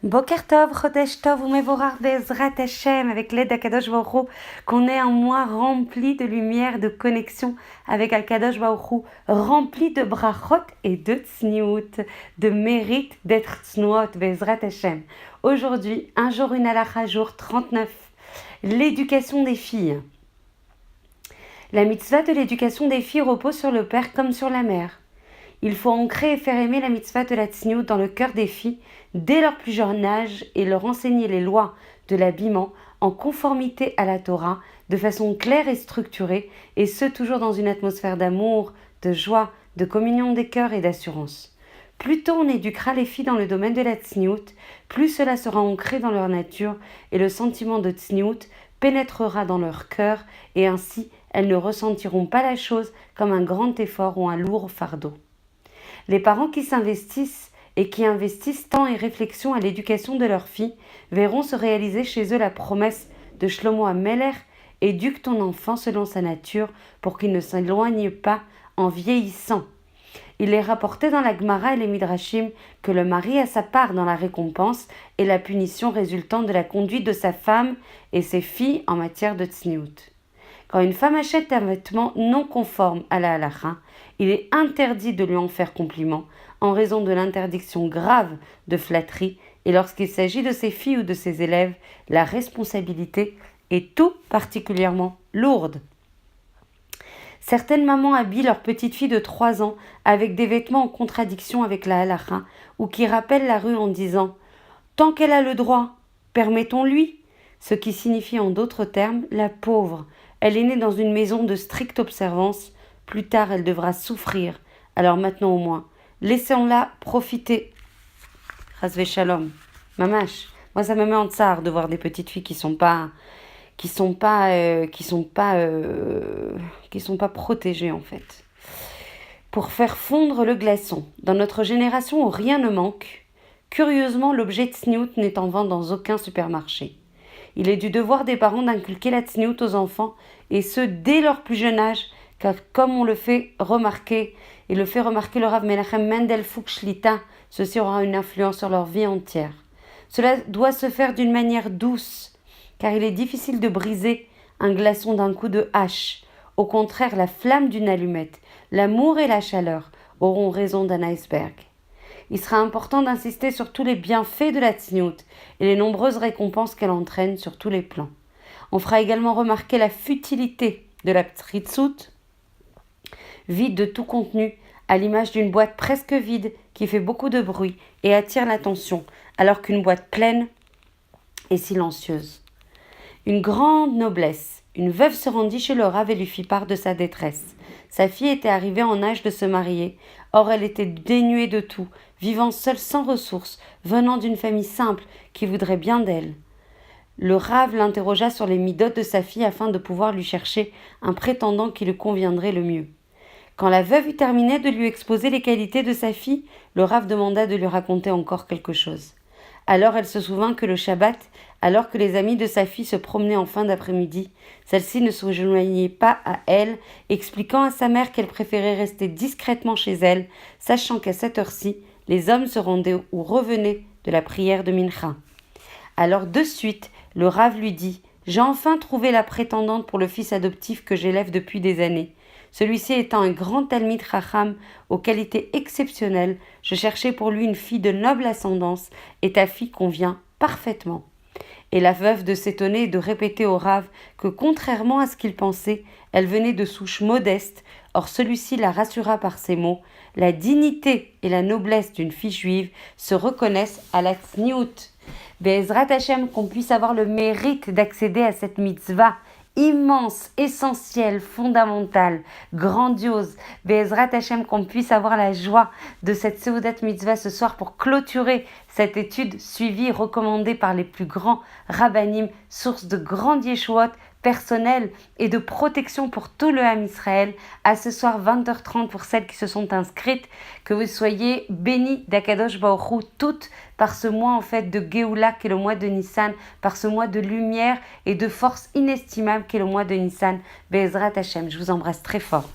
Boker Tov, Chodesh Tov, Umevorach Be'ezrat Hashem, avec l'aide d'Akadosh Baruch Hu, qu'on ait un mois rempli de lumière, de connexion avec Akadosh Baruch Hu, rempli de brachot et de tzniout, de mérite d'être tznuot, Be'ezrat Hashem. Aujourd'hui, un jour, une halakha, jour 39, l'éducation des filles. La mitzvah de l'éducation des filles repose sur le père comme sur la mère. Il faut ancrer et faire aimer la mitzvah de la tzniout dans le cœur des filles dès leur plus jeune âge et leur enseigner les lois de l'habillement en conformité à la Torah de façon claire et structurée, et ce toujours dans une atmosphère d'amour, de joie, de communion des cœurs et d'assurance. Plus tôt on éduquera les filles dans le domaine de la tzniout, plus cela sera ancré dans leur nature et le sentiment de tzniout pénétrera dans leur cœur, et ainsi elles ne ressentiront pas la chose comme un grand effort ou un lourd fardeau. Les parents qui s'investissent et qui investissent temps et réflexion à l'éducation de leurs filles verront se réaliser chez eux la promesse de Shlomo HaMelech: éduque ton enfant selon sa nature pour qu'il ne s'éloigne pas en vieillissant. Il est rapporté dans la Gemara et les Midrashim que le mari a sa part dans la récompense et la punition résultant de la conduite de sa femme et ses filles en matière de tzniout. Quand une femme achète un vêtement non conforme à la halakha, il est interdit de lui en faire compliment en raison de l'interdiction grave de flatterie, et lorsqu'il s'agit de ses filles ou de ses élèves, la responsabilité est tout particulièrement lourde. Certaines mamans habillent leur petite fille de 3 ans avec des vêtements en contradiction avec la halakha ou qui rappellent la rue en disant « Tant qu'elle a le droit, permettons-lui », ce qui signifie en d'autres termes « la pauvre ». Elle est née dans une maison de stricte observance. Plus tard, elle devra souffrir. Alors maintenant au moins, laissons-la profiter. Chasvé shalom. Mamash. Moi, ça me met en tsar de voir des petites filles qui sont pas protégées en fait. Pour faire fondre le glaçon. Dans notre génération où rien ne manque, curieusement, l'objet tzniout n'est en vente dans aucun supermarché. Il est du devoir des parents d'inculquer la tzniout aux enfants, et ce, dès leur plus jeune âge, car comme on le fait remarquer, et le fait remarquer le Rav Menachem Mendel Fuchs Shlita, ceci aura une influence sur leur vie entière. Cela doit se faire d'une manière douce, car il est difficile de briser un glaçon d'un coup de hache. Au contraire, la flamme d'une allumette, l'amour et la chaleur auront raison d'un iceberg. Il sera important d'insister sur tous les bienfaits de la tzniout et les nombreuses récompenses qu'elle entraîne sur tous les plans. On fera également remarquer la futilité de la tzritzout, vide de tout contenu, à l'image d'une boîte presque vide qui fait beaucoup de bruit et attire l'attention, alors qu'une boîte pleine est silencieuse. Une grande noblesse. Une veuve se rendit chez le Rav et lui fit part de sa détresse. Sa fille était arrivée en âge de se marier, or elle était dénuée de tout, vivant seule sans ressources, venant d'une famille simple qui voudrait bien d'elle. Le Rav l'interrogea sur les midotes de sa fille afin de pouvoir lui chercher un prétendant qui lui conviendrait le mieux. Quand la veuve eut terminé de lui exposer les qualités de sa fille, le Rav demanda de lui raconter encore quelque chose. Alors elle se souvint que le Shabbat, alors que les amis de sa fille se promenaient en fin d'après-midi, celle-ci ne se rejoignait pas à elle, expliquant à sa mère qu'elle préférait rester discrètement chez elle, sachant qu'à cette heure-ci, les hommes se rendaient ou revenaient de la prière de Mincha. Alors de suite, le Rav lui dit « J'ai enfin trouvé la prétendante pour le fils adoptif que j'élève depuis des années. Celui-ci étant un grand Talmid Chacham aux qualités exceptionnelles, je cherchais pour lui une fille de noble ascendance, et ta fille convient parfaitement. » Et la veuve de s'étonner et de répéter au Rav que, contrairement à ce qu'il pensait, elle venait de souche modeste. Or celui-ci la rassura par ces mots: « La dignité et la noblesse d'une fille juive se reconnaissent à la tzniout. » Be'ezrat Hashem, qu'on puisse avoir le mérite d'accéder à cette mitzvah immense, essentielle, fondamentale, grandiose. Be'ezrat Hashem, qu'on puisse avoir la joie de cette Seudat Mitzvah ce soir pour clôturer cette étude suivie, recommandée par les plus grands rabbanim, source de grandes yeshuot personnelles et de protection pour tout le Ham Israël. À ce soir 20h30 pour celles qui se sont inscrites, que vous soyez bénis d'Akadosh Baruch Hu toutes par ce mois en fait de Géoula qui est le mois de Nissan, par ce mois de lumière et de force inestimable qui est le mois de Nissan. Be'ezrat Hashem, je vous embrasse très fort.